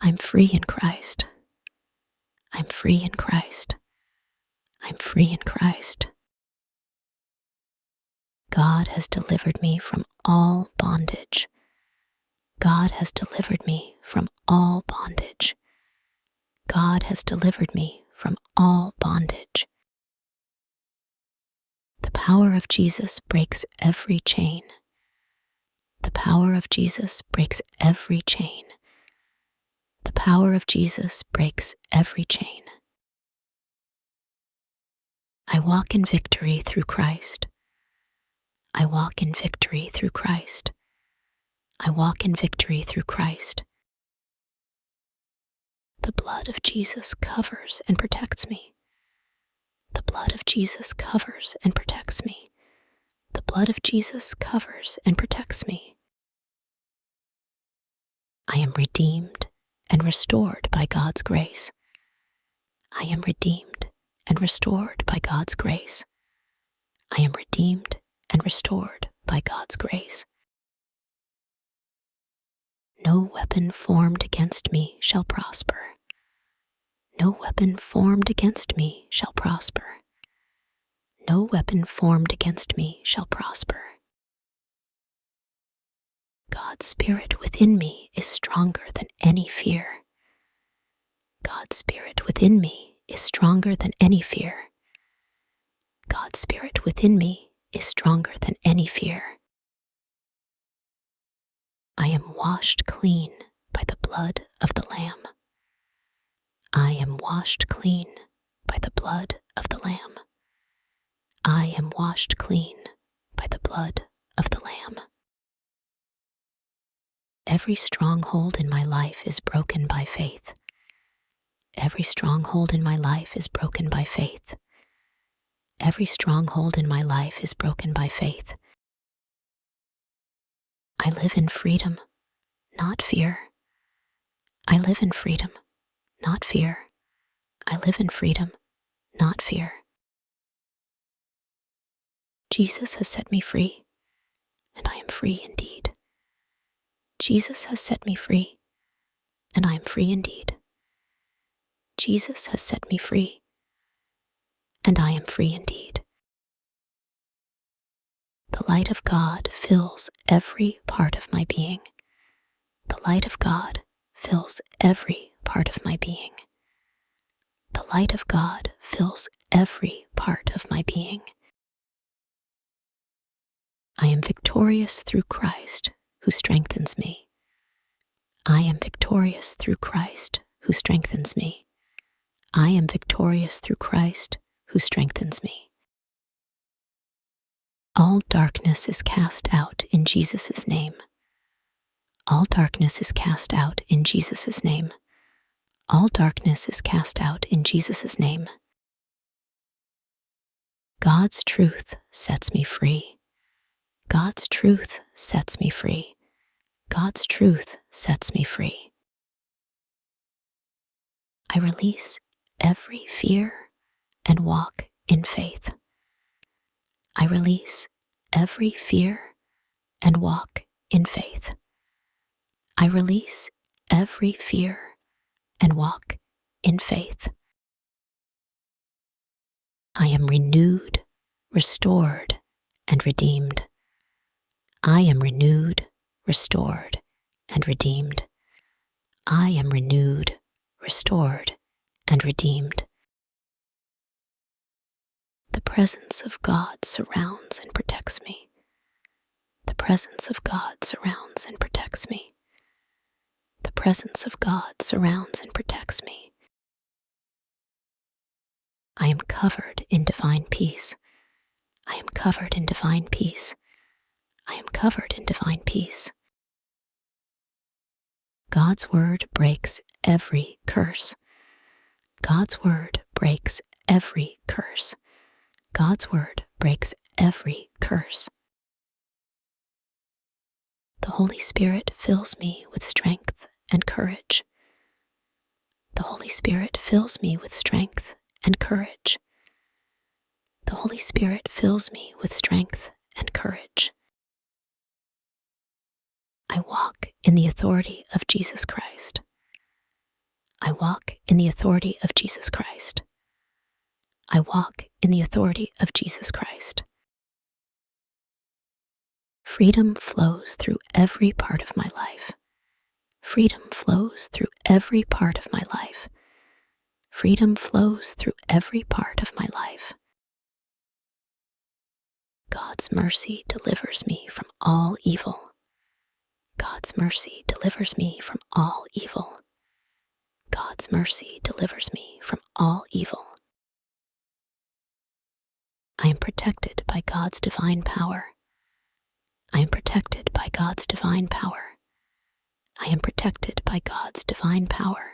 I'm free in Christ. I'm free in Christ. I'm free in Christ. God has delivered me from all bondage. God has delivered me from all bondage. God has delivered me from all bondage. The power of Jesus breaks every chain. The power of Jesus breaks every chain. The power of Jesus breaks every chain. I walk in victory through Christ. I walk in victory through Christ. I walk in victory through Christ. The blood of Jesus covers and protects me. The blood of Jesus covers and protects me. The blood of Jesus covers and protects me. I am redeemed and restored by God's grace. I am redeemed and restored by God's grace. I am redeemed and restored by God's grace. No weapon formed against me shall prosper. No weapon formed against me shall prosper. No weapon formed against me shall prosper. God's Spirit within me is stronger than any fear. God's Spirit within me is stronger than any fear. God's Spirit within me is stronger than any fear. I am washed clean by the blood of the Lamb. I am washed clean by the blood of the Lamb. I am washed clean by the blood of the Lamb. Every stronghold in my life is broken by faith. Every stronghold in my life is broken by faith. Every stronghold in my life is broken by faith. I live in freedom, not fear. I live in freedom, not fear. I live in freedom, not fear. Jesus has set me free, and I am free indeed. Jesus has set me free, and I am free indeed. Jesus has set me free, and I am free indeed. The light of God fills every part of my being. The light of God fills every part of my being. The light of God fills every part of my being. I am victorious through Christ who strengthens me. I am victorious through Christ who strengthens me. I am victorious through Christ who strengthens me. All darkness is cast out in Jesus' name. All darkness is cast out in Jesus' name. All darkness is cast out in Jesus' name. God's truth sets me free. God's truth sets me free. God's truth sets me free. I release every fear and walk in faith. I release every fear and walk in faith. I release every fear and walk in faith. I am renewed, restored, and redeemed. I am renewed, restored, and redeemed. I am renewed, restored, and redeemed. The presence of God surrounds and protects me. The presence of God surrounds and protects me. The presence of God surrounds and protects me. I am covered in divine peace. I am covered in divine peace. I am covered in divine peace. God's word breaks every curse. God's word breaks every curse. God's word breaks every curse. The Holy Spirit fills me with strength and courage. The Holy Spirit fills me with strength and courage. The Holy Spirit fills me with strength and courage. I walk in the authority of Jesus Christ. I walk in the authority of Jesus Christ. I walk in the authority of Jesus Christ. Freedom flows through every part of my life. Freedom flows through every part of my life. Freedom flows through every part of my life. God's mercy delivers me from all evil. God's mercy delivers me from all evil. God's mercy delivers me from all evil. I am protected by God's divine power. I am protected by God's divine power. I am protected by God's divine power.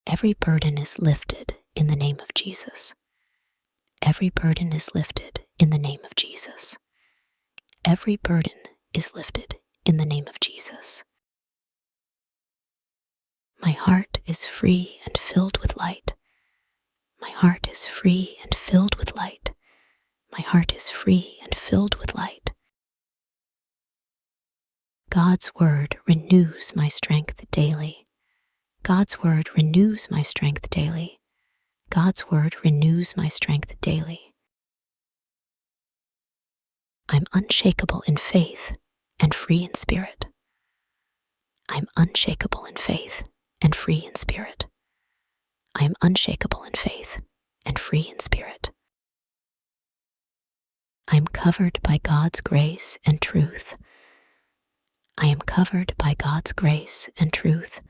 Every burden is lifted in the name of Jesus. Every burden is lifted in the name of Jesus. Every burden is lifted in the name of Jesus. My heart is free and filled with light. My heart is free and filled with light. My heart is free and filled with light. God's word renews my strength daily. God's word renews my strength daily. God's word renews my strength daily. I'm unshakable in faith and free in spirit. I'm unshakable in faith and free in spirit. I am unshakable in faith and free in spirit. I am covered by God's grace and truth. I am covered by God's grace and truth.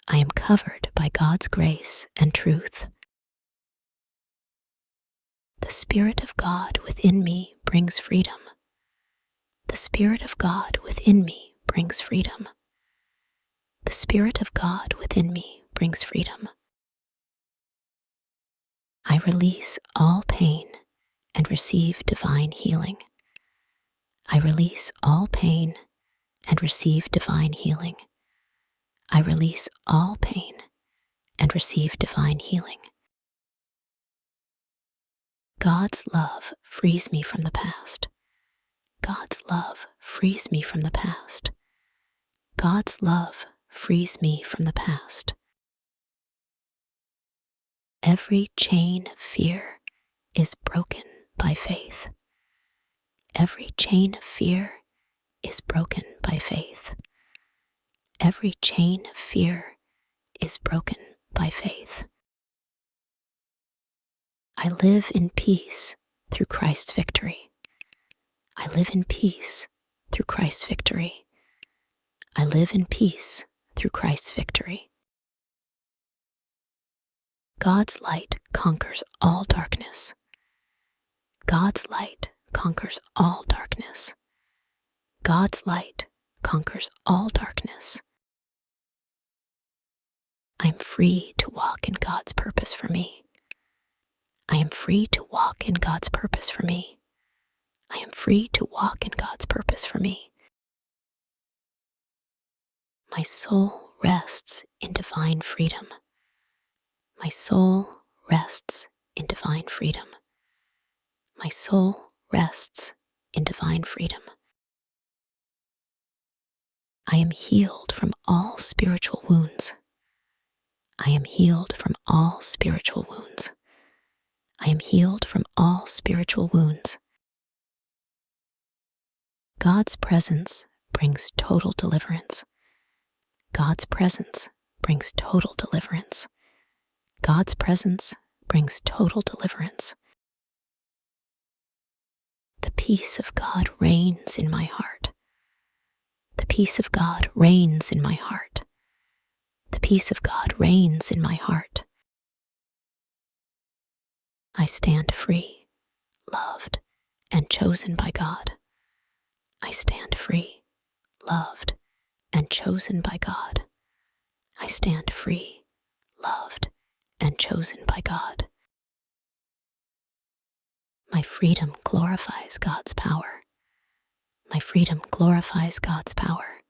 I am covered by God's grace and truth. The Spirit of God within me brings freedom. The Spirit of God within me brings freedom. The Spirit of God within me brings freedom. I release all pain and receive divine healing. I release all pain and receive divine healing. I release all pain and receive divine healing. God's love frees me from the past. God's love frees me from the past. God's love frees me from the past. Every chain of fear is broken by faith. Every chain of fear is broken by faith. Every chain of fear is broken by faith. I live in peace through Christ's victory. I live in peace through Christ's victory. I live in peace through Christ's victory. God's light conquers all darkness. God's light conquers all darkness. God's light conquers all darkness. I'm free to walk in God's purpose for me. I am free to walk in God's purpose for me. I am free to walk in God's purpose for me. My soul rests in divine freedom. My soul rests in divine freedom. My soul rests in divine freedom. I am healed from all spiritual wounds. I am healed from all spiritual wounds. I am healed from all spiritual wounds. God's presence brings total deliverance. God's presence brings total deliverance. God's presence brings total deliverance. The peace of God reigns in my heart. The peace of God reigns in my heart. The peace of God reigns in my heart. I stand free, loved, and chosen by God. I stand free, loved, and chosen by God. I stand free, loved, and chosen by God. My freedom glorifies God's power. My freedom glorifies God's power.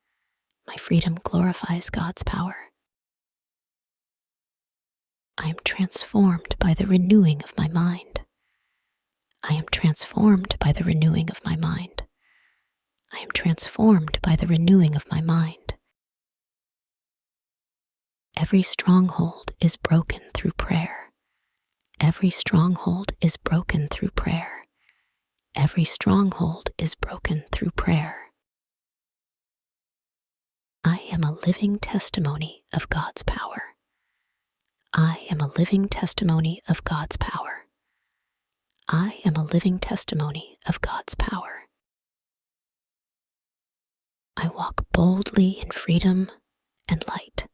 My freedom glorifies God's power. I am transformed by the renewing of my mind. I am transformed by the renewing of my mind. I am transformed by the renewing of my mind. Every stronghold is broken through prayer. Every stronghold is broken through prayer. Every stronghold is broken through prayer. I am a living testimony of God's power. I am a living testimony of God's power. I am a living testimony of God's power. I walk boldly in freedom and light.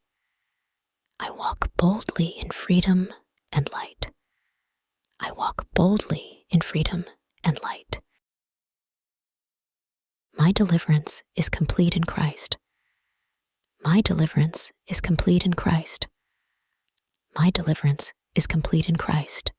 I walk boldly in freedom and light. I walk boldly in freedom and light. My deliverance is complete in Christ. My deliverance is complete in Christ. My deliverance is complete in Christ.